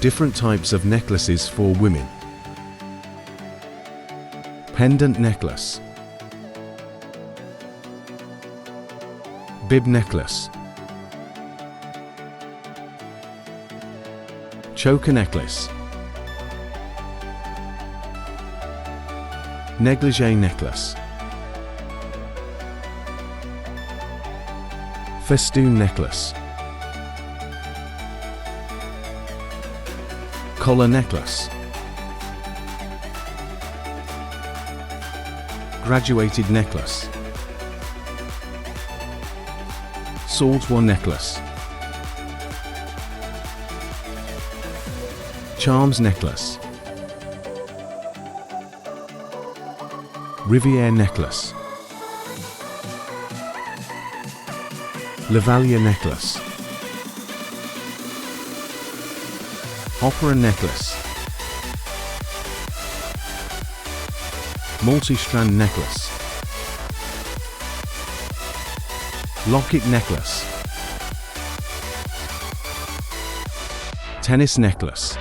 Different types of necklaces for women. Pendant necklace. Bib necklace. Choker necklace. Negligee necklace. Festoon necklace. Collar necklace. Graduated necklace. Saltwater necklace. Charms necklace. Riviere necklace. Lavalier necklace. Opera necklace. Multi-strand necklace. Locket necklace. Tennis necklace.